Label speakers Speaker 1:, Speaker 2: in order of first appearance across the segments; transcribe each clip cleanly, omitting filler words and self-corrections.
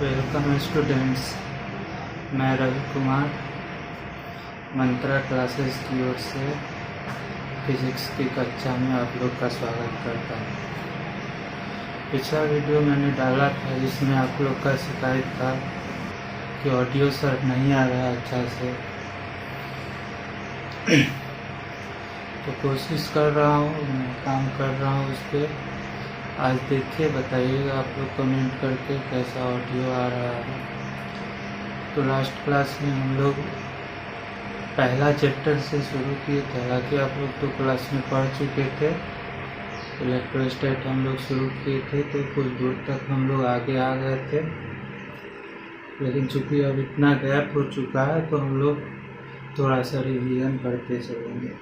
Speaker 1: Welcome students, मैं रवि कुमार मंत्रा classes की ओर से फिजिक्स की कक्षा में आप लोग का स्वागत करता हूँ। पिछला वीडियो मैंने डाला था जिसमें आप लोग का शिकायत था कि ऑडियो सर नहीं आ रहा अच्छा से, तो कोशिश कर रहा हूँ, मैं काम कर रहा हूँ उस पर। आज देखिए, बताइएगा आप लोग कमेंट करके कैसा ऑडियो आ रहा है। तो लास्ट क्लास में हम लोग पहला चैप्टर से शुरू किए थे, हालांकि आप लोग तो क्लास में पढ़ चुके थे। इलेक्ट्रोस्टैट हम लोग शुरू किए थे तो कुछ दूर तक हम लोग आगे आ गए थे, लेकिन चूँकि अब इतना गैप हो चुका है तो हम लोग थोड़ा सा रिवीजन करते चलेंगे।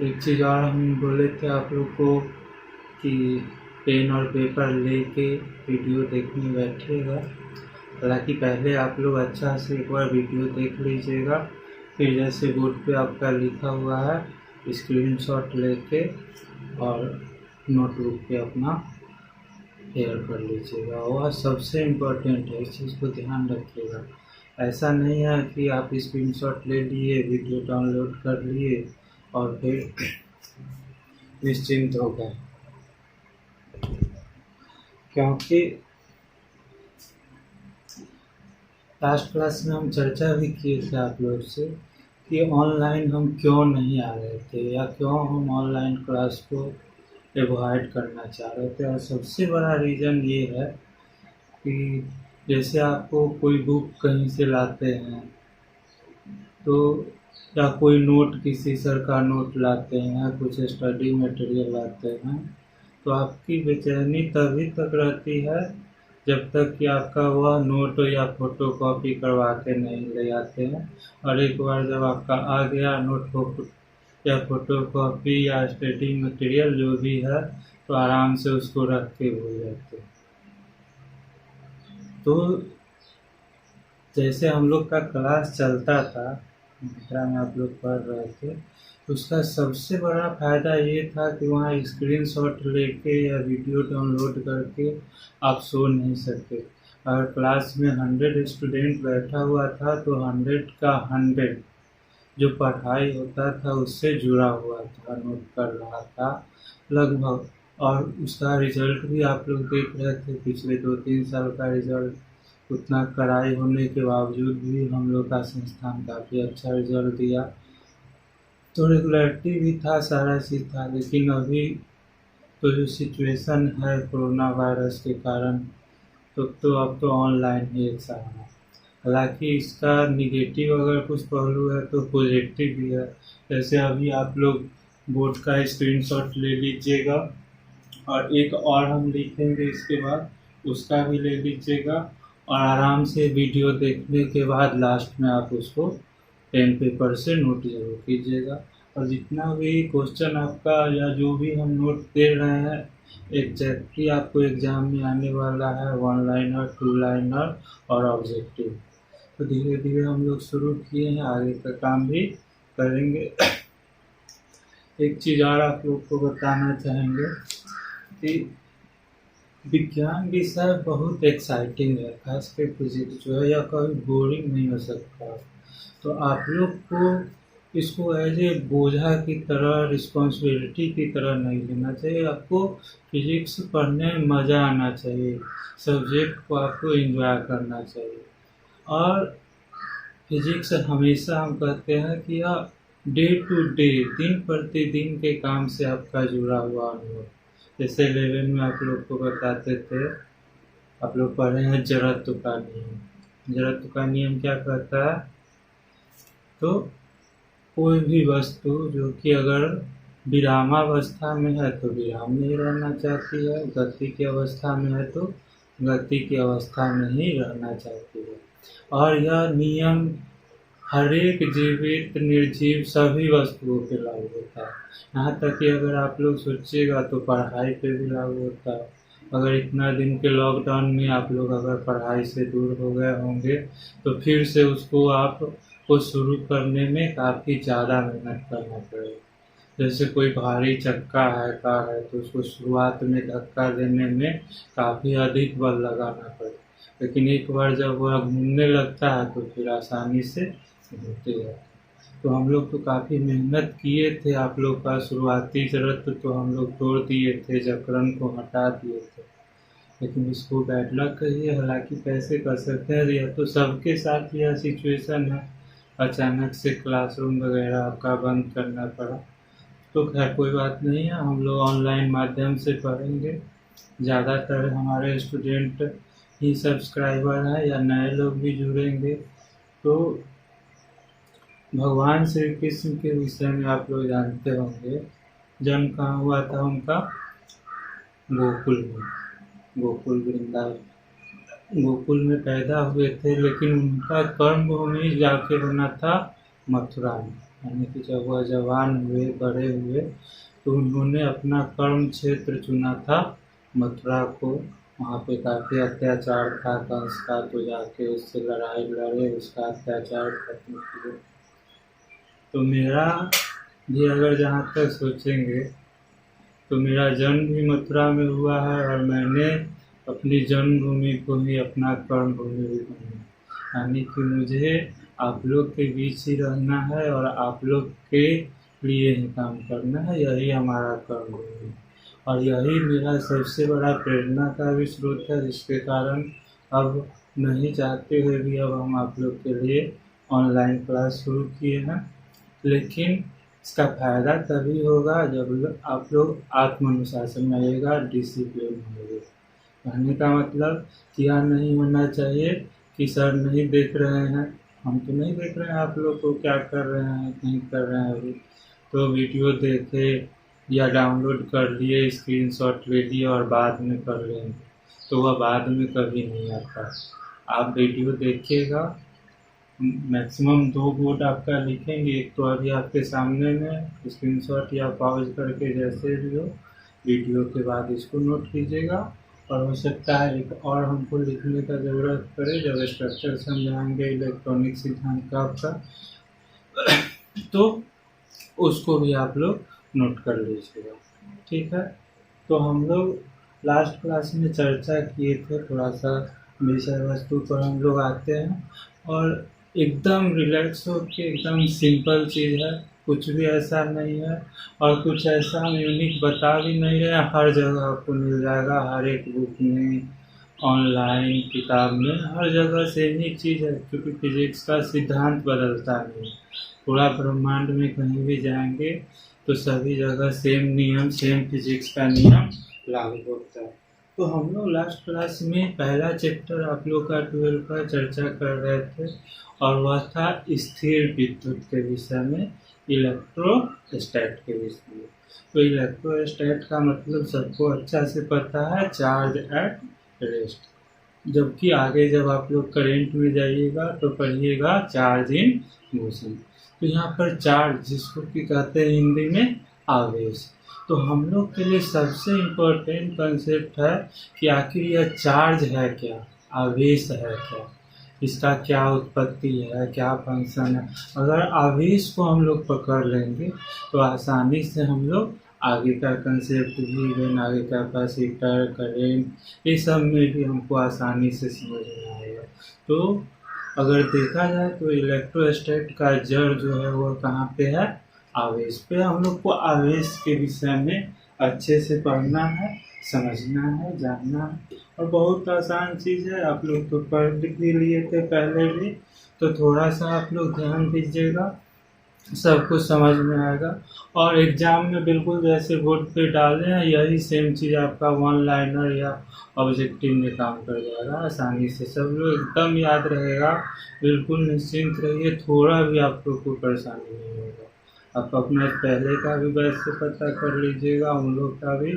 Speaker 1: एक चीज़ और हम बोले थे आप लोग को कि पेन और पेपर लेके वीडियो देखने बैठिएगा। हालांकि पहले आप लोग अच्छा से एक बार वीडियो देख लीजिएगा, फिर जैसे बोर्ड पे आपका लिखा हुआ है स्क्रीनशॉट लेके और नोटबुक पे अपना शेयर कर लीजिएगा। वह सबसे इम्पोर्टेंट है, इस चीज़ को ध्यान रखिएगा। ऐसा नहीं है कि आप स्क्रीनशॉट ले लिए, वीडियो डाउनलोड कर लिए और फिर निश्चिंत हो गए, क्योंकि लास्ट क्लास में हम चर्चा भी किए थे आप लोग से कि ऑनलाइन हम क्यों नहीं आ रहे थे या क्यों हम ऑनलाइन क्लास को एवॉइड करना चाह रहे थे। और सबसे बड़ा रीज़न ये है कि जैसे आपको कोई बुक कहीं से लाते हैं तो, या कोई नोट किसी सर का नोट लाते हैं, कुछ स्टडी मटेरियल लाते हैं, तो आपकी बेचैनी तभी तक रहती है जब तक कि आपका वह नोट या फ़ोटो कॉपी करवा के नहीं ले आते हैं। और एक बार जब आपका आ गया नोट या फ़ोटो कॉपी या स्टडी मटेरियल जो भी है, तो आराम से उसको रख के भूल जाते हैं। तो जैसे हम लोग का क्लास चलता था, मित्रा में आप लोग पढ़ रहे थे, उसका सबसे बड़ा फ़ायदा ये था कि वहाँ स्क्रीनशॉट लेके या वीडियो डाउनलोड करके आप सो नहीं सकते। अगर क्लास में 100 स्टूडेंट बैठा हुआ था तो 100 का 100 जो पढ़ाई होता था उससे जुड़ा हुआ था, नोट कर रहा था लगभग। और उसका रिजल्ट भी आप लोग देख रहे थे, पिछले 2-3 साल का रिजल्ट। उतना कड़ाई होने के बावजूद भी हम लोग का संस्थान काफ़ी अच्छा रिजल्ट दिया, तो रेगुलरिटी भी था, सारा चीज़ था। लेकिन अभी तो जो सिचुएशन है कोरोना वायरस के कारण, तो अब तो ऑनलाइन ही एक सहारा। हालांकि इसका निगेटिव अगर कुछ पहलू है तो पॉजिटिव भी है। जैसे अभी आप लोग बोर्ड का स्क्रीनशॉट ले लीजिएगा और एक और हम लिखेंगे इसके बाद, उसका भी ले लीजिएगा और आराम से वीडियो देखने के बाद लास्ट में आप उसको पेन पेपर से नोट जरूर कीजिएगा। और जितना भी क्वेश्चन आपका या जो भी हम नोट दे रहे हैं, एग्जैक्टली आपको एग्जाम में आने वाला है 1 लाइनर, 2 लाइनर और ऑब्जेक्टिव। तो धीरे धीरे हम लोग शुरू किए हैं, आगे का काम भी करेंगे। एक चीज़ और आप लोग को बताना चाहेंगे कि विज्ञान विषय बहुत एक्साइटिंग है, खासकर फिजिक्स जो है, या कभी बोरिंग नहीं हो सकता। तो आप लोग को इसको एज ए बोझा की तरह, रिस्पॉन्सिबिलिटी की तरह नहीं लेना चाहिए। आपको फिजिक्स पढ़ने में मज़ा आना चाहिए, सब्जेक्ट को आपको एंजॉय करना चाहिए। और फिजिक्स हमेशा हम कहते हैं कि यह डे टू डे, दिन प्रतिदिन के काम से आपका जुड़ा हुआ अनुभव। जैसे 11 में आप लोग को बताते थे, आप लोग पढ़े हैं जड़त्व का नियम। जड़त्व का नियम क्या कहता है? तो कोई भी वस्तु जो कि अगर विरामावस्था में है तो विराम में ही रहना चाहती है, गति की अवस्था में है तो गति की अवस्था में ही रहना चाहती है। और यह नियम हर एक जीवित निर्जीव सभी वस्तुओं पे लागू होता है। यहाँ तक कि अगर आप लोग सोचिएगा तो पढ़ाई पे भी लागू होता है। अगर इतना दिन के लॉकडाउन में आप लोग अगर पढ़ाई से दूर हो गए होंगे तो फिर से उसको आपको शुरू करने में काफ़ी ज़्यादा मेहनत करना पड़ेगा। जैसे कोई भारी चक्का है, कार है, तो उसको शुरुआत में धक्का देने में काफ़ी अधिक बल लगाना पड़ेगा। लेकिन एक बार जब वह घूमने लगता है तो फिर आसानी से होते हैं। तो हम लोग तो काफ़ी मेहनत किए थे, आप लोग का शुरुआती ज़रूरत तो हम लोग तोड़ दिए थे, जकरन को हटा दिए थे, लेकिन इसको बैड लक कहिए। हालांकि कैसे कर सकते हैं, यह तो सबके साथ यह सिचुएशन है, अचानक से क्लासरूम वगैरह आपका बंद करना पड़ा। तो खैर कोई बात नहीं है, हम लोग ऑनलाइन माध्यम से पढ़ेंगे। ज़्यादातर हमारे स्टूडेंट ही सब्सक्राइबर हैं या नए लोग भी जुड़ेंगे। तो भगवान श्री कृष्ण के विषय में आप लोग जानते होंगे, जन्म कहाँ हुआ था उनका? गोकुल में, गोकुल वृंदावन, गोकुल में पैदा हुए थे, लेकिन उनका कर्म भूमि जाके बना था मथुरा में। यानी कि जब वह जवान हुए, बड़े हुए, तो उन्होंने अपना कर्म क्षेत्र चुना था मथुरा को। वहाँ पे काफ़ी अत्याचार था कंस का, तो जाके उससे लड़ाई लड़े, उसका अत्याचार खत्म किए। तो मेरा भी अगर जहाँ तक सोचेंगे तो मेरा जन्म भी मथुरा में हुआ है, और मैंने अपनी जन्मभूमि को ही अपना कर्म भूमि भी माना। यानी कि मुझे आप लोग के बीच ही रहना है और आप लोग के लिए ही काम करना है, यही हमारा कर्म भूमि है। और यही मेरा सबसे बड़ा प्रेरणा का भी स्रोत है, जिसके कारण अब नहीं चाहते हुए भी अब हम आप लोग के लिए ऑनलाइन क्लास शुरू किए हैं। लेकिन इसका फ़ायदा तभी होगा जब आप लोग आत्मानुशासन में आइएगा, डिसिप्लिन होंगे। कहने का मतलब कि यह नहीं होना चाहिए कि सर नहीं देख रहे हैं, हम तो नहीं देख रहे हैं आप लोग को क्या कर रहे हैं नहीं कर रहे हैं अभी, तो वीडियो देखे या डाउनलोड कर लिए, स्क्रीनशॉट ले लिए और बाद में कर लेंगे, तो वह बाद में कभी नहीं आता। आप वीडियो देखिएगा, मैक्सिमम 2 बोर्ड आपका लिखेंगे, एक तो अभी आपके सामने में, स्क्रीनशॉट या पॉज करके जैसे भी हो, वीडियो के बाद इसको नोट कीजिएगा। और हो सकता है एक और हमको लिखने का ज़रूरत पड़े जब स्ट्रक्चर समझाएंगे इलेक्ट्रॉनिक सिद्धांत का आपका, तो उसको भी आप लोग नोट कर लीजिएगा, ठीक है। तो हम लोग लास्ट क्लास में चर्चा किए थे, थोड़ा सा विषय वस्तु पर हम लोग आते हैं, और एकदम रिलैक्स हो के, एकदम सिंपल चीज़ है, कुछ भी ऐसा नहीं है और कुछ ऐसा हम यूनिक बता भी नहीं रहे हैं। हर जगह आपको मिल जाएगा, हर एक बुक में, ऑनलाइन किताब में, हर जगह सेम ही चीज़ है, क्योंकि फिजिक्स का सिद्धांत बदलता नहीं। पूरा ब्रह्मांड में कहीं भी जाएंगे तो सभी जगह सेम नियम, सेम फिजिक्स का नियम लागू होता है। तो हम लोग लास्ट क्लास में पहला चैप्टर आप लोग का 12 का चर्चा कर रहे थे, और वह था स्थिर विद्युत के विषय में, इलेक्ट्रोस्टैट के विषय में। तो इलेक्ट्रोस्टैट का मतलब सबको अच्छा से पता है, चार्ज एट रेस्ट। जबकि आगे जब आप लोग करंट में जाइएगा तो पढ़िएगा चार्ज इन मोशन। तो यहाँ पर चार्ज, जिसको कि कहते हैं हिंदी में आवेश, तो हम लोग के लिए सबसे इम्पोर्टेंट कंसेप्ट है कि आखिर यह चार्ज है क्या, आवेश है क्या, इसका क्या उत्पत्ति है, क्या फंक्शन है। अगर आवेश को हम लोग पकड़ लेंगे तो आसानी से हम लोग आगे का कंसेप्ट भी, इवन आगे का कैपेसिटर, करेंट, ये सब में भी हमको आसानी से समझ में आएगा। तो अगर देखा जाए तो इलेक्ट्रोस्टैट का जड़ जो है वो कहाँ पे है? आवेश पे। हम लोग को आवेश के विषय में अच्छे से पढ़ना है, समझना है, जानना है, और बहुत आसान चीज़ है। आप लोग तो पढ़ भी लिए थे पहले भी, तो थोड़ा सा आप लोग ध्यान दीजिएगा, सब कुछ समझ में आएगा। और एग्ज़ाम में बिल्कुल जैसे बोर्ड पे डाले हैं, यही सेम चीज़ आपका वन लाइनर या ऑब्जेक्टिव में काम कर जाएगा आसानी से, सब लोग एकदम याद रहेगा। बिल्कुल निश्चिंत रहिए, थोड़ा भी आप लोग को परेशानी नहीं होगा। आप अपना पहले का भी बैच से पता कर लीजिएगा, उन लोग का भी,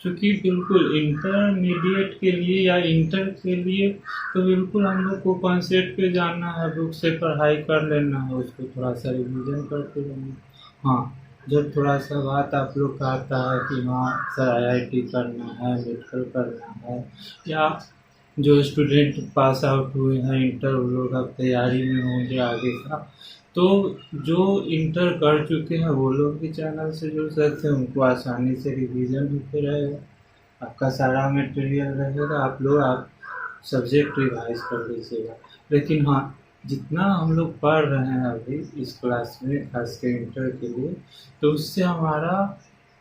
Speaker 1: क्योंकि बिल्कुल इंटरमीडिएट के लिए या इंटर के लिए तो बिल्कुल हम लोग को कॉन्सेप्ट पे जानना है, बुक से पढ़ाई कर लेना है, उसको थोड़ा सा रिविजन करते रहना। हाँ, जब थोड़ा सा बात आप लोग का आता है कि हाँ सर IIT करना है, मेडिकल करना है, या जो स्टूडेंट पास आउट हुए हैं इंटर, वो लोग अब तैयारी में होंगे आगे का, तो जो इंटर कर चुके हैं वो लोग भी चैनल से जुड़ सकते हैं, उनको आसानी से रिवीजन होते रहेगा, आपका सारा मटेरियल रहेगा। आप लोग सब्जेक्ट रिवाइज कर लीजिएगा। लेकिन हाँ, जितना हम लोग पढ़ रहे हैं अभी इस क्लास में, खास कर इंटर के लिए, तो उससे हमारा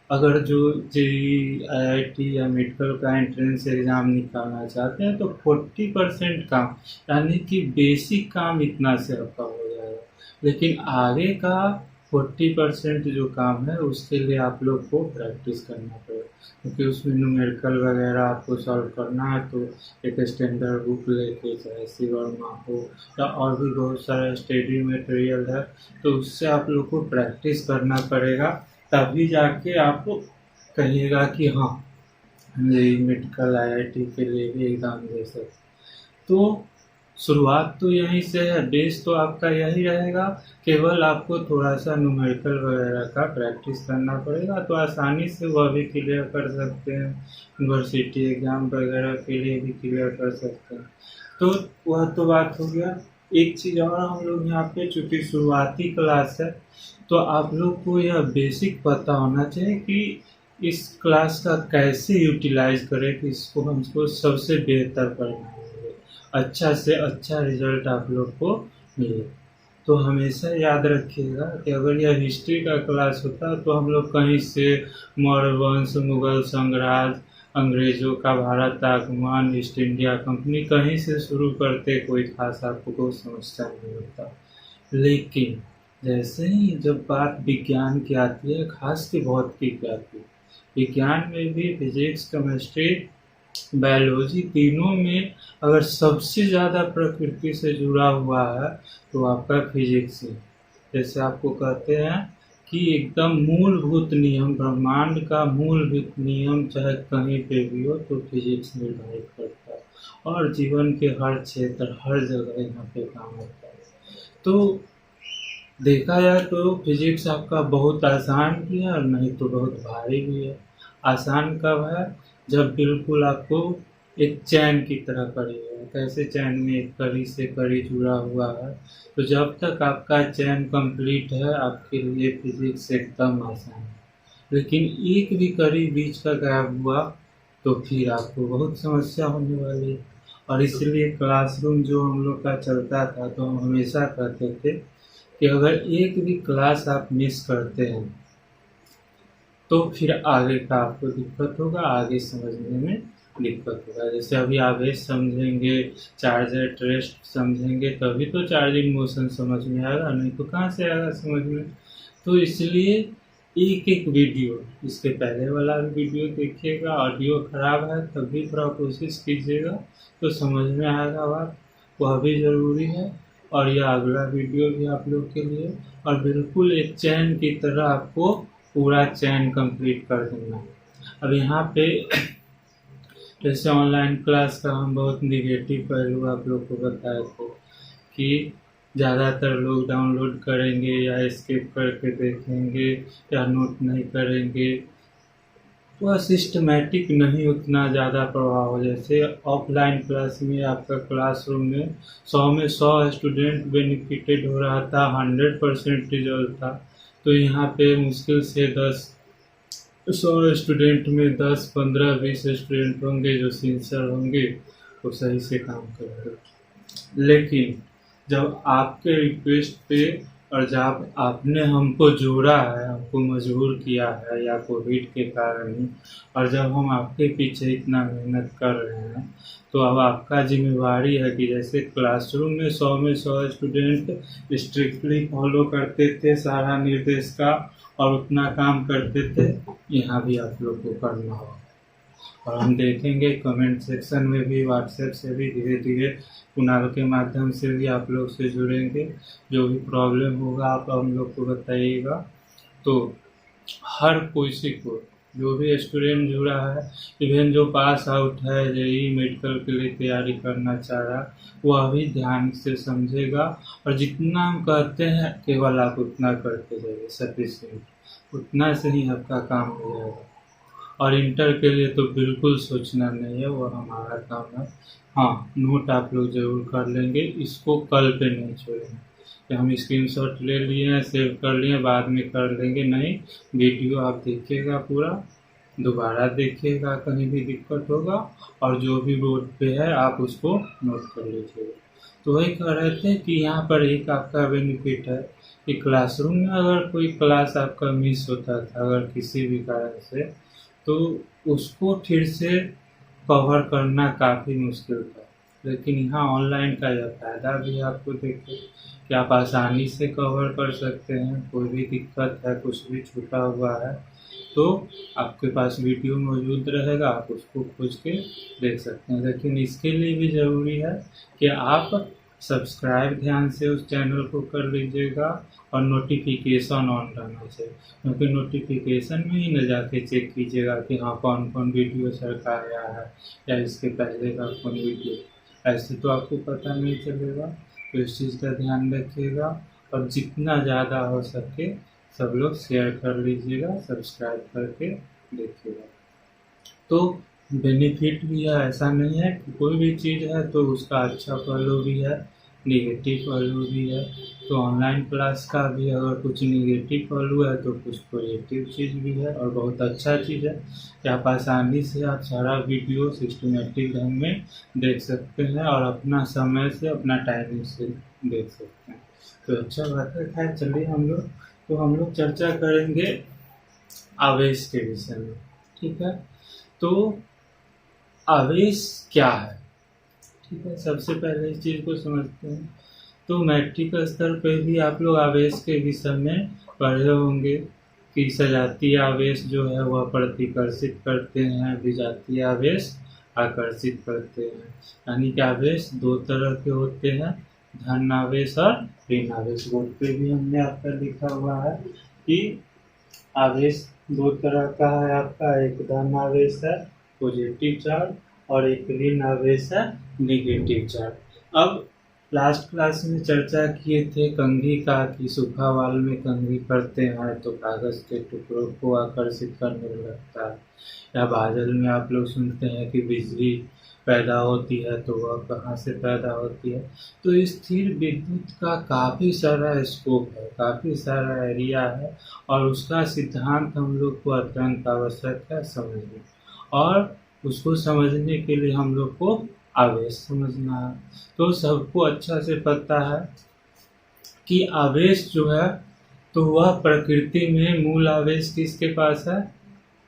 Speaker 1: अगर जो जेईई, आईआईटी या मेडिकल का एंट्रेंस एग्ज़ाम निकालना चाहते हैं तो 40% काम, यानी कि बेसिक काम इतना से आपका हो जाएगा। लेकिन आगे का 40% जो काम है उसके लिए आप लोग को प्रैक्टिस करना पड़ेगा, क्योंकि उसमें न्यूमेरिकल वगैरह आपको सॉल्व करना है। तो एक स्टैंडर्ड बुक लेके, चाहे सी वर्मा हो या और भी बहुत सारा स्टडी मटेरियल है, तो उससे आप लोग को प्रैक्टिस करना पड़ेगा। तभी जाके आप कहिएगा कि हाँ, हम ये मेडिकल आईआईटी के लिए भी एग्ज़ाम दे सकते। तो शुरुआत तो यहीं से है, बेस तो आपका यही रहेगा। केवल आपको थोड़ा सा न्यूमेरिकल वगैरह का प्रैक्टिस करना पड़ेगा, तो आसानी से वह भी क्लियर कर सकते हैं। यूनिवर्सिटी एग्ज़ाम वगैरह के लिए भी क्लियर कर सकते हैं। तो वह तो बात हो गया। एक चीज़ और, हम लोग यहाँ पे चूँकि शुरुआती क्लास है, तो आप लोग को यह बेसिक पता होना चाहिए कि इस क्लास का कैसे यूटिलाइज करें कि इसको हमको सबसे बेहतर परिणाम मिले, अच्छा से अच्छा रिजल्ट आप लोग को मिले। तो हमेशा याद रखिएगा कि अगर यह हिस्ट्री का क्लास होता तो हम लोग कहीं से मौर्य वंश, मुगल साम्राज्य, अंग्रेज़ों का भारत आगमन, ईस्ट इंडिया कंपनी, कहीं से शुरू करते, कोई खास आपको कोई समस्या नहीं होता। लेकिन जैसे ही जब बात विज्ञान की आती है, खास की भौतिकी की आती है, विज्ञान में भी फिजिक्स, केमिस्ट्री, बायोलॉजी, तीनों में अगर सबसे ज़्यादा प्रकृति से जुड़ा हुआ है तो आपका फिजिक्स है। जैसे आपको कहते हैं कि एकदम मूलभूत नियम, ब्रह्मांड का मूलभूत नियम चाहे कहीं पे भी हो तो फिजिक्स निर्धारित करता है, और जीवन के हर क्षेत्र, हर जगह यहाँ पे काम होता है। तो देखा जाए तो फिजिक्स आपका बहुत आसान भी है और नहीं तो बहुत भारी भी है। आसान कब है? जब बिल्कुल आपको एक चैन की तरह कड़ी है। कैसे चैन में एक कड़ी से कड़ी जुड़ा हुआ है, तो जब तक आपका चैन कंप्लीट है आपके लिए फिजिक्स एकदम आसान है। लेकिन एक भी कड़ी बीच का गायब हुआ तो फिर आपको बहुत समस्या होने वाली है। और इसलिए क्लासरूम जो हम लोग का चलता था, तो हम हमेशा कहते थे कि अगर एक भी क्लास आप मिस करते हैं तो फिर आगे का आपको दिक्कत होगा, आगे समझने में दिक्कत होगा। जैसे अभी आवेश समझेंगे, चार्ज एट रेस्ट समझेंगे, तभी तो चार्जिंग मोशन समझ में आएगा, नहीं तो कहाँ से आएगा समझ में। तो इसलिए एक एक वीडियो, इसके पहले वाला वीडियो देखिएगा, ऑडियो खराब है तब भी थोड़ा कोशिश कीजिएगा तो समझ में आएगा बात, वह भी ज़रूरी है। और यह अगला वीडियो भी आप लोग के लिए, और बिल्कुल एक चैन की तरह आपको पूरा चैन कंप्लीट कर देना है। अब यहाँ पे जैसे ऑनलाइन क्लास का हम बहुत निगेटिव पहलू आप लोग को बताए थे कि ज़्यादातर लोग डाउनलोड करेंगे या स्किप करके देखेंगे या नोट नहीं करेंगे, वह सिस्टमैटिक नहीं उतना ज़्यादा प्रभाव हो। जैसे ऑफलाइन क्लास में आपका क्लासरूम में 100 में 100 स्टूडेंट बेनिफिटेड हो रहा था, 100% रिजल्ट था। तो यहाँ पे मुश्किल से 100 स्टूडेंट में 10, 15, 20 स्टूडेंट होंगे जो सिंसियर होंगे, वो सही से काम करेंगे। लेकिन जब आपके रिक्वेस्ट पे और जब आपने हमको जोड़ा है, हमको मजबूर किया है या कोविड के कारण ही, और जब हम आपके पीछे इतना मेहनत कर रहे हैं, तो अब आपका जिम्मेवारी है कि जैसे क्लासरूम में 100 में 100 स्टूडेंट स्ट्रिक्टली फॉलो करते थे सारा निर्देश का और उतना काम करते थे, यहाँ भी आप लोग को करना होगा। और हम देखेंगे कमेंट सेक्शन में भी, व्हाट्सएप से भी धीरे धीरे कुणाल के माध्यम से भी आप लोग से जुड़ेंगे। जो भी प्रॉब्लम होगा आप हम लोग को बताइएगा। तो हर किसी को, जो भी स्टूडेंट जुड़ा है, इवन जो पास आउट है, जेईई मेडिकल के लिए तैयारी करना चाह रहा, वह भी ध्यान से समझेगा। और जितना हम कहते हैं केवल आप उतना करते जाइए, सफिशिएंट, उतना से ही आपका काम हो जाएगा। और इंटर के लिए तो बिल्कुल सोचना नहीं है, वो हमारा काम है। हाँ, नोट आप लोग ज़रूर कर लेंगे, इसको कल पे नहीं छोड़ेंगे कि हम स्क्रीनशॉट ले लिए हैं, सेव कर लिए, बाद में कर लेंगे, नहीं। वीडियो आप देखिएगा पूरा, दोबारा देखिएगा कहीं भी दिक्कत होगा, और जो भी बोर्ड पे है आप उसको नोट कर लीजिएगा। तो वही कह रहे थे कि यहाँ पर एक आपका बेनिफिट है कि क्लासरूम में अगर कोई क्लास आपका मिस होता था अगर किसी भी कारण से, तो उसको फिर से कवर करना काफ़ी मुश्किल था। लेकिन यहाँ ऑनलाइन का यह फ़ायदा भी है, आपको देखिए कि आप आसानी से कवर कर सकते हैं। कोई भी दिक्कत है, कुछ भी छूटा हुआ है, तो आपके पास वीडियो मौजूद रहेगा, आप उसको खोज के देख सकते हैं। लेकिन इसके लिए भी ज़रूरी है कि आप सब्सक्राइब ध्यान से उस चैनल को कर लीजिएगा, और नोटिफिकेशन ऑन रहना चाहिए, क्योंकि नोटिफिकेशन में ही न जाके चेक कीजिएगा कि हाँ कौन कौन वीडियो सर का आया है या इसके पहले का कौन वीडियो, ऐसे तो आपको पता नहीं चलेगा। तो इस चीज़ का ध्यान रखिएगा, और जितना ज़्यादा हो सके सब लोग शेयर कर लीजिएगा, सब्सक्राइब करके देखिएगा। तो बेनिफिट भी है, ऐसा नहीं है कि कोई भी चीज़ है तो उसका अच्छा पहलू भी है, नेगेटिव पहलू भी है। तो ऑनलाइन क्लास का भी अगर कुछ नेगेटिव पहलू है तो कुछ पॉजिटिव चीज़ भी है, और बहुत अच्छा चीज़ है कि आप आसानी से आप सारा वीडियो सिस्टमेटिक ढंग में देख सकते हैं, और अपना समय से अपना टाइमिंग से देख सकते हैं। तो अच्छा बात है। खैर चलिए हम लोग चर्चा करेंगे आवेश के विषय में, ठीक है। तो आवेश क्या है, ठीक है, सबसे पहले इस चीज़ को समझते हैं। तो मैट्रिक स्तर पे भी आप लोग आवेश के विषय में पढ़े होंगे कि सजातीय आवेश जो है वह प्रतिकर्षित करते हैं, विजातीय आवेश आकर्षित करते हैं। यानी कि आवेश दो तरह के होते हैं, धन आवेश और ऋण आवेश। बोर्ड पे भी हमने आपका लिखा हुआ है कि आवेश दो तरह का है आपका, एक धन आवेश है पॉजिटिव चार्ज, और एक ऋण आवेश है नेगेटिव चार्ज। अब लास्ट क्लास में चर्चा किए थे कंघी का, कि सूखा वाल में कंघी करते हैं तो कागज़ के टुकड़ों को आकर्षित करने लगता है, या बादल में आप लोग सुनते हैं कि बिजली पैदा होती है, तो वह कहाँ से पैदा होती है। तो स्थिर विद्युत का काफ़ी सारा स्कोप है, काफ़ी सारा एरिया है, और उसका सिद्धांत हम लोग को अत्यंत आवश्यक है समझना, और उसको समझने के लिए हम लोग को आवेश समझना है। तो सबको अच्छा से पता है कि आवेश जो है तो वह प्रकृति में मूल आवेश किसके पास है,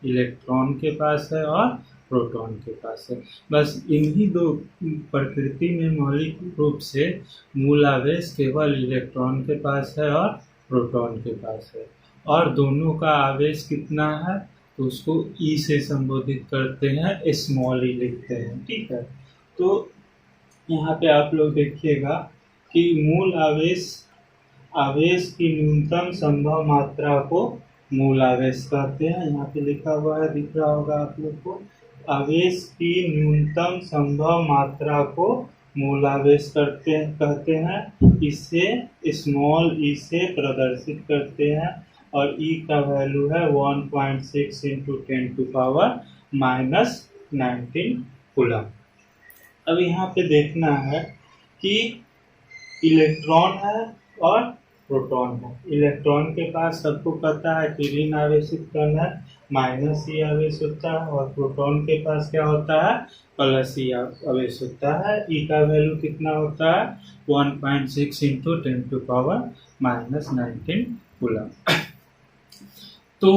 Speaker 1: इलेक्ट्रॉन के पास है और प्रोटॉन के पास है। बस इन्हीं दो प्रकृति में मौलिक रूप से मूल आवेश केवल इलेक्ट्रॉन के पास है और प्रोटॉन के पास है, और दोनों का आवेश कितना है तो उसको ई से संबोधित करते हैं, स्मॉल ई लिखते हैं, ठीक है। तो यहाँ पे आप लोग देखिएगा कि मूल आवेश आवेश की न्यूनतम संभव मात्रा को मूल आवेश कहते हैं। यहाँ पे लिखा हुआ है, दिख रहा होगा आप लोग को, आवेश की न्यूनतम संभव मात्रा को मूल आवेश कहते हैं। इसे स्मॉल ई से प्रदर्शित करते हैं, और ई का वैल्यू है 1.6 × 10⁻⁻19 कूलम। अब यहाँ पे देखना है कि इलेक्ट्रॉन है और प्रोटॉन है। इलेक्ट्रॉन के पास सबको पता है कि ऋण आवेशित कण है, माइनस ई आवेश होता है, और प्रोटॉन के पास क्या होता है, प्लस ई आवेश होता है। ई का वैल्यू कितना होता है, 1.6 × 10⁻⁻19 कूलम। तो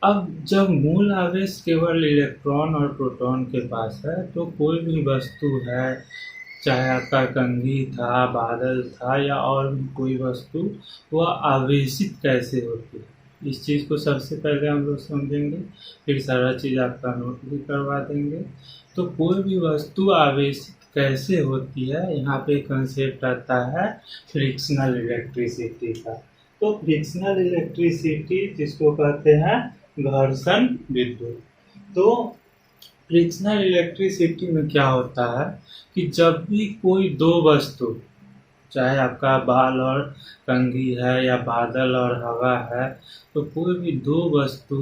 Speaker 1: अब जब मूल आवेश केवल इलेक्ट्रॉन और प्रोटॉन के पास है, तो कोई भी वस्तु है, चाहे आपका कंघी था, बादल था, या और भी कोई वस्तु, वह आवेशित कैसे होती है, इस चीज़ को सबसे पहले हम लोग समझेंगे, फिर सारा चीज़ आपका नोट भी करवा देंगे। तो कोई भी वस्तु आवेशित कैसे होती है, यहाँ पे कंसेप्ट आता है फ्रिक्शनल इलेक्ट्रिसिटी का। तो फ्रिक्शनल इलेक्ट्रिसिटी जिसको कहते हैं घर्षण विद्युत। तो फ्रिक्शनल इलेक्ट्रिसिटी में क्या होता है कि जब भी कोई दो वस्तु चाहे आपका बाल और कंघी है या बादल और हवा है, तो कोई भी दो वस्तु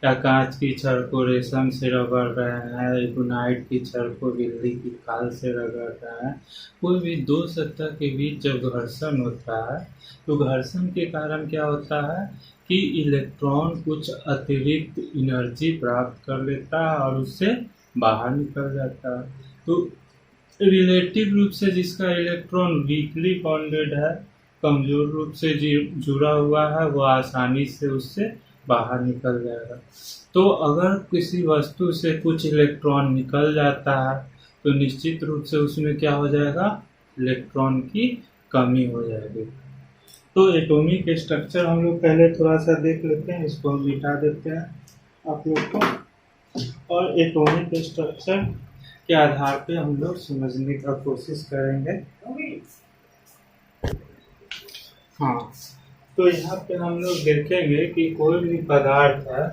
Speaker 1: या कांच की छड़ को रेशम से रगड़ रहे हैं, गुनाइट की छड़ को बिल्ली की खाल से रगड़ रहे हैं, कोई भी दो सतह के बीच जब घर्षण होता है तो घर्षण के कारण क्या होता है कि इलेक्ट्रॉन कुछ अतिरिक्त एनर्जी प्राप्त कर लेता है और उससे बाहर निकल जाता है। तो रिलेटिव रूप से जिसका इलेक्ट्रॉन वीकली बॉन्डेड है, कमजोर रूप से जुड़ा हुआ है, वो आसानी से उससे बाहर निकल जाएगा। तो अगर किसी वस्तु से कुछ इलेक्ट्रॉन निकल जाता है तो निश्चित रूप से उसमें क्या हो जाएगा, इलेक्ट्रॉन की कमी हो जाएगी। तो एटॉमिक स्ट्रक्चर हम लोग पहले थोड़ा सा देख लेते हैं, इसको हम मिटा देते हैं आप लोग को, और एटॉमिक स्ट्रक्चर के आधार पे हम लोग समझने का कोशिश करेंगे। हाँ, तो यहाँ पे हम लोग देखेंगे कि कोई भी पदार्थ है,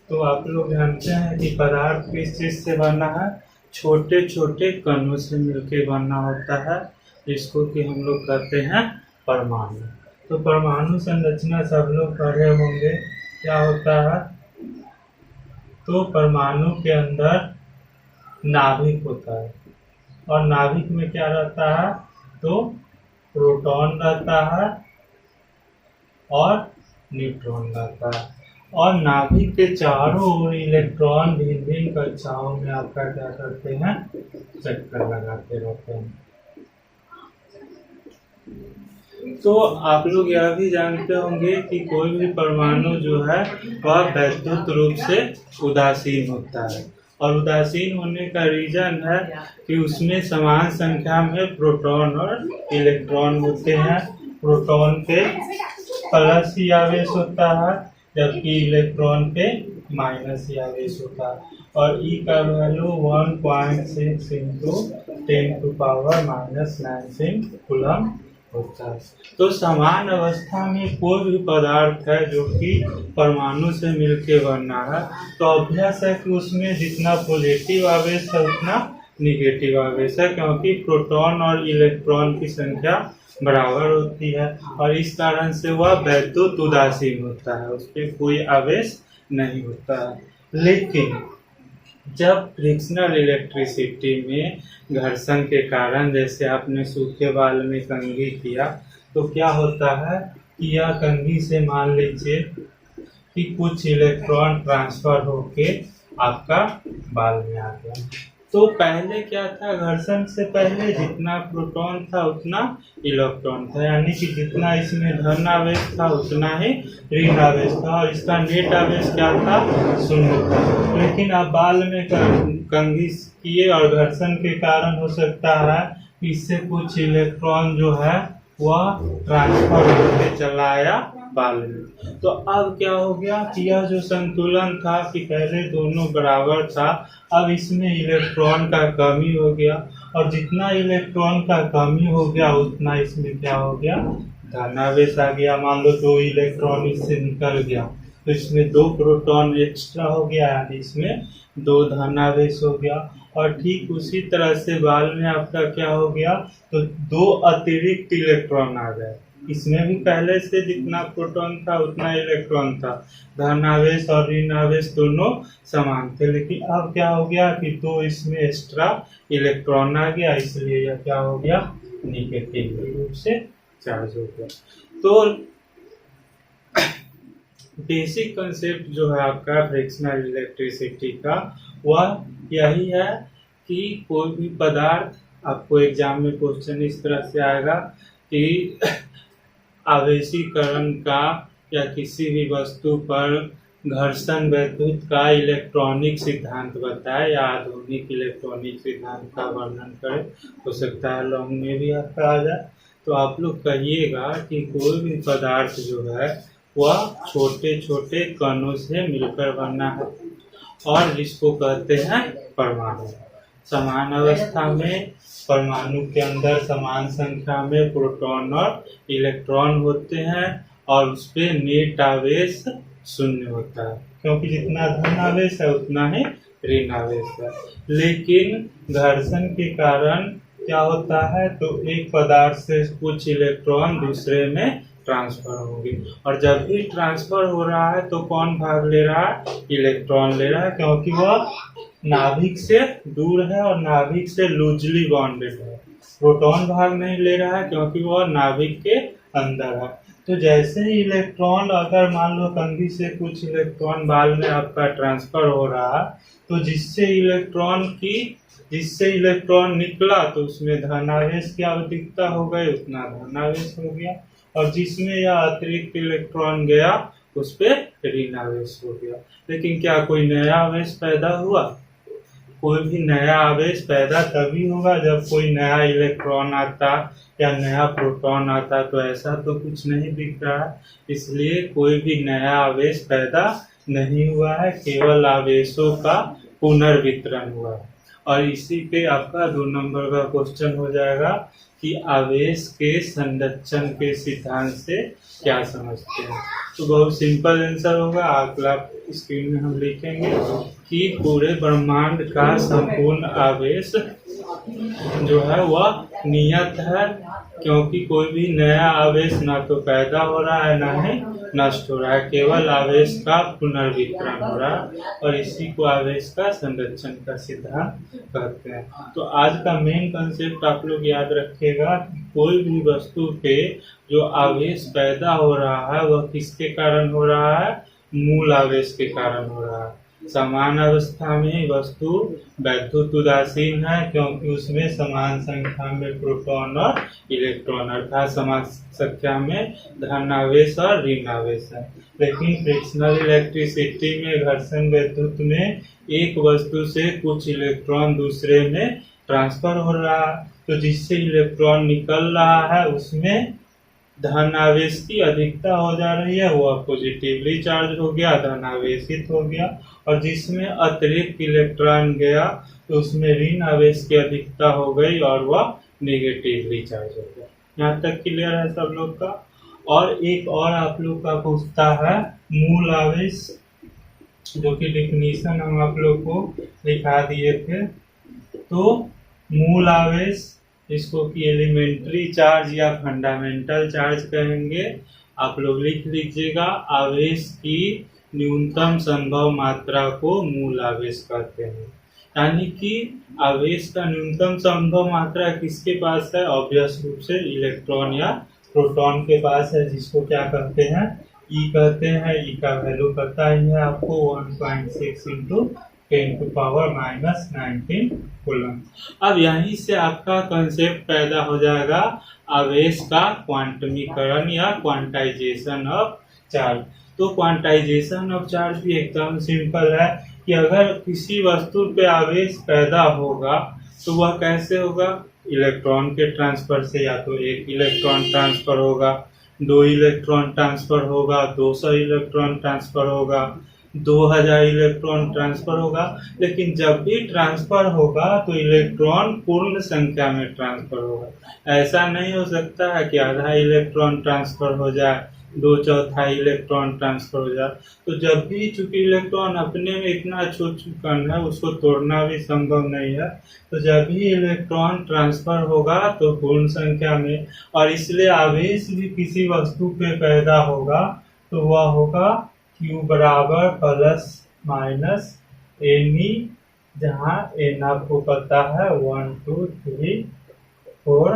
Speaker 1: तो आप लोग जानते हैं कि पदार्थ किस चीज़ से बना है, छोटे छोटे कणों से मिलके बना होता है, जिसको कि हम लोग कहते हैं परमाणु। तो परमाणु संरचना सब लोग पढ़े होंगे, क्या होता है, तो परमाणु के अंदर नाभिक होता है, और नाभिक में क्या रहता है, तो प्रोटॉन रहता है और न्यूट्रॉन रहता है, और नाभिक के चारों ओर इलेक्ट्रॉन भिन्न भिन्न कक्षाओं में आपका क्या करते हैं, चक्कर लगाते रहते हैं। तो आप लोग यह भी जानते होंगे कि कोई भी परमाणु जो है वह वैद्युत रूप से उदासीन होता है, और उदासीन होने का रीजन है कि उसमें समान संख्या में प्रोटॉन और इलेक्ट्रॉन होते हैं। प्रोटॉन पे प्लस ही आवेश होता है, जबकि इलेक्ट्रॉन पे माइनस ही आवेश होता है, और ई का वैल्यू 1.6 इंटू 10⁻⁻⁹ कूलम होता है। तो समान अवस्था में कोई भी पदार्थ है जो कि परमाणु से मिलके बना है, तो अभ्यास है कि उसमें जितना पॉजिटिव आवेश है उतना निगेटिव आवेश है, क्योंकि प्रोटॉन और इलेक्ट्रॉन की संख्या बराबर होती है, और इस कारण से वह वैद्युत उदासीन होता है, उस पर कोई आवेश नहीं होता है। लेकिन जब फ्रिक्शनल इलेक्ट्रिसिटी में घर्षण के कारण, जैसे आपने सूखे बाल में कंघी किया, तो क्या होता है कि यह कंघी से मान लीजिए कि कुछ इलेक्ट्रॉन ट्रांसफर होके आपका बाल में आ गया। तो पहले क्या था, घर्षण से पहले जितना प्रोटॉन था उतना इलेक्ट्रॉन था, यानी कि जितना इसमें धन आवेश था उतना ही ऋण आवेश था, और इसका नेट आवेश क्या था, 0 था। लेकिन अब बाल में कंघी किए और घर्षण के कारण हो सकता है कि इससे कुछ इलेक्ट्रॉन जो है वह ट्रांसफर होकर चला आया बाल में। तो अब क्या हो गया कि यह जो संतुलन था कि पहले दोनों बराबर था, अब इसमें इलेक्ट्रॉन का कमी हो गया, और जितना इलेक्ट्रॉन का कमी हो गया उतना इसमें क्या हो गया, धनावेश आ गया। मान लो 2 इलेक्ट्रॉन इससे निकल गया तो इसमें 2 प्रोटॉन एक्स्ट्रा हो गया, यानी इसमें 2 धनावेश हो गया। और ठीक उसी तरह से बाल में आपका क्या हो गया, तो 2 अतिरिक्त इलेक्ट्रॉन आ गए। इसमें भी पहले से जितना प्रोटॉन था उतना इलेक्ट्रॉन था, धन आवेश और ऋण आवेश दोनों समान थे, लेकिन अब क्या हो गया कि 2 इसमें एक्स्ट्रा इलेक्ट्रॉन आ गया, इसलिए यह क्या हो गया, निगेटिव रूप से चार्ज हो गया। तो बेसिक कंसेप्ट जो है आपका फ्रिक्शनल इलेक्ट्रिसिटी का, वह यही है कि कोई भी पदार्थ, आपको एग्जाम में क्वेश्चन इस तरह से आएगा कि आवेशीकरण का या किसी भी वस्तु पर घर्षण वैद्युत का इलेक्ट्रॉनिक सिद्धांत बताए, या आधुनिक इलेक्ट्रॉनिक सिद्धांत का वर्णन करे। हो सकता है लॉन्ग में भी आपका आ जाए। तो आप लोग कहिएगा कि कोई भी पदार्थ जो है वह छोटे छोटे कणों से मिलकर बना है, और जिसको कहते हैं परमाणु। समान अवस्था में परमाणु के अंदर समान संख्या में प्रोटॉन और इलेक्ट्रॉन होते हैं, और उस पर नेट आवेश 0 होता है, क्योंकि जितना धन आवेश है उतना ही ऋण आवेश है। लेकिन घर्षण के कारण क्या होता है, तो एक पदार्थ से कुछ इलेक्ट्रॉन दूसरे में ट्रांसफर होंगे, और जब भी ट्रांसफर हो रहा है तो कौन भाग ले रहा है, इलेक्ट्रॉन ले रहा है, क्योंकि वह नाभिक से दूर है और नाभिक से लूजली बॉन्डेड है। प्रोटॉन भाग नहीं ले रहा है क्योंकि वह नाभिक के अंदर है। तो जैसे ही इलेक्ट्रॉन, अगर मान लो कंघी से कुछ इलेक्ट्रॉन बाल में आपका ट्रांसफर हो रहा है, तो जिससे इलेक्ट्रॉन निकला तो उसमें धनावेश की आवश्यकता हो गई, उतना धनावेश हो गया, और जिसमें यह अतिरिक्त इलेक्ट्रॉन गया उस पर ऋणावेश हो गया। लेकिन क्या कोई नया आवेश पैदा हुआ? कोई भी नया आवेश पैदा तभी होगा जब कोई नया इलेक्ट्रॉन आता या नया प्रोटॉन आता, तो ऐसा तो कुछ नहीं दिख रहा है, इसलिए कोई भी नया आवेश पैदा नहीं हुआ है, केवल आवेशों का पुनर्वितरण हुआ है। और इसी पे आपका 2 नंबर का क्वेश्चन हो जाएगा कि आवेश के संरक्षण के सिद्धांत से क्या समझते हैं। तो बहुत सिंपल आंसर होगा, अगला स्क्रीन में हम लिखेंगे कि पूरे ब्रह्मांड का संपूर्ण आवेश जो है वह नियत है, क्योंकि कोई भी नया आवेश ना तो पैदा हो रहा है ना ही नष्ट हो रहा है, केवल आवेश का पुनर्वितरण हो रहा है, और इसी को आवेश का संरक्षण का सिद्धांत कहते हैं। तो आज का मेन कंसेप्ट आप लोग याद रखिएगा कि कोई भी वस्तु पे जो आवेश पैदा हो रहा है वह किसके कारण हो रहा है, मूल आवेश के कारण हो रहा है। समान अवस्था में वस्तु वैद्युत उदासीन है, क्योंकि उसमें समान संख्या में प्रोटॉन और इलेक्ट्रॉन अर्थात समान संख्या में धनावेश और ऋणावेश है। लेकिन फ्रिक्शनल इलेक्ट्रिसिटी में, घर्षण वैद्युत में, एक वस्तु से कुछ इलेक्ट्रॉन दूसरे में ट्रांसफर हो रहा है, तो जिससे इलेक्ट्रॉन निकल रहा है उसमें धन आवेश की अधिकता हो जा रही है, वह पॉजिटिवली चार्ज हो गया, धन आवेशित हो गया, और जिसमें अतिरिक्त इलेक्ट्रॉन गया तो उसमें ऋण आवेश की अधिकता हो गई और वह नेगेटिवली चार्ज हो गया। यहाँ तक क्लियर है सब लोग का। और एक और आप लोग का पूछता है मूल आवेश, जो कि डेफिनेशन हम आप लोग को लिखा दिए थे। तो मूल आवेश, इसको कि एलिमेंट्री चार्ज या फंडामेंटल चार्ज कहेंगे, आप लोग लिख लीजिएगा। आवेश की न्यूनतम संभव मात्रा को मूल आवेश कहते हैं। यानी कि आवेश का न्यूनतम संभव मात्रा किसके पास है? ऑब्वियस रूप से इलेक्ट्रॉन या प्रोटॉन के पास है, जिसको क्या कहते हैं, ई कहते हैं। ई का वैल्यू पता ही है आपको, 1.6 इंटू 10⁻⁻19 कूलम। अब यहीं से आपका कंसेप्ट पैदा हो जाएगा आवेश का क्वांटमीकरण या क्वांटाइजेशन ऑफ चार्ज। तो क्वांटाइजेशन ऑफ चार्ज भी एकदम सिंपल है कि अगर किसी वस्तु पे आवेश पैदा होगा तो वह कैसे होगा? इलेक्ट्रॉन के ट्रांसफर से। या तो एक इलेक्ट्रॉन ट्रांसफर होगा, 2 इलेक्ट्रॉन ट्रांसफर होगा, 200 इलेक्ट्रॉन ट्रांसफर होगा, 2000 इलेक्ट्रॉन ट्रांसफर होगा। लेकिन जब भी ट्रांसफर होगा तो इलेक्ट्रॉन पूर्ण संख्या में ट्रांसफर होगा। ऐसा नहीं हो सकता है कि आधा इलेक्ट्रॉन ट्रांसफर हो जाए, 2/4 इलेक्ट्रॉन ट्रांसफर हो जाए। तो जब भी, चूंकि इलेक्ट्रॉन अपने में इतना छोटा कण है, उसको तोड़ना भी संभव नहीं है, तो जब भी इलेक्ट्रॉन ट्रांसफर होगा तो पूर्ण संख्या में, और इसलिए आवेश भी किसी वस्तु पे पैदा होगा तो वह होगा Q बराबर प्लस माइनस एन ई, जहाँ एन आपको पता है 1 2 3 4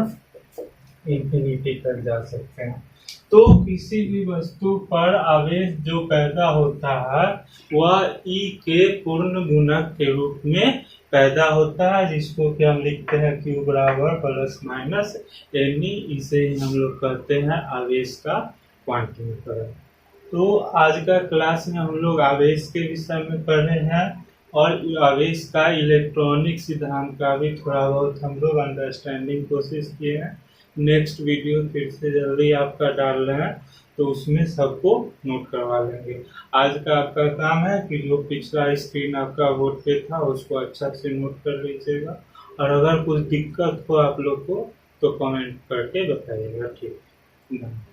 Speaker 1: इंफिनिटी तक जा सकते हैं। तो किसी भी वस्तु पर आवेश जो पैदा होता है वह E के पूर्ण गुणक के रूप में पैदा होता है, जिसको कि हम लिखते हैं Q बराबर प्लस माइनस एन ई। इसे ही हम लोग कहते हैं आवेश का क्वांटमीकरण। तो आज का क्लास में हम लोग आवेश के विषय में पढ़ रहे हैं, और आवेश का इलेक्ट्रॉनिक सिद्धांत का भी थोड़ा बहुत हम लोग अंडरस्टैंडिंग कोशिश किए हैं। नेक्स्ट वीडियो फिर से जल्दी आपका डाल रहे हैं, तो उसमें सबको नोट करवा लेंगे। आज का आपका काम है कि जो पिछला स्क्रीन आपका बोर्ड पे था उसको अच्छा से नोट कर लीजिएगा, और अगर कुछ दिक्कत हो आप लोग को तो कमेंट करके बताइएगा। ठीक है।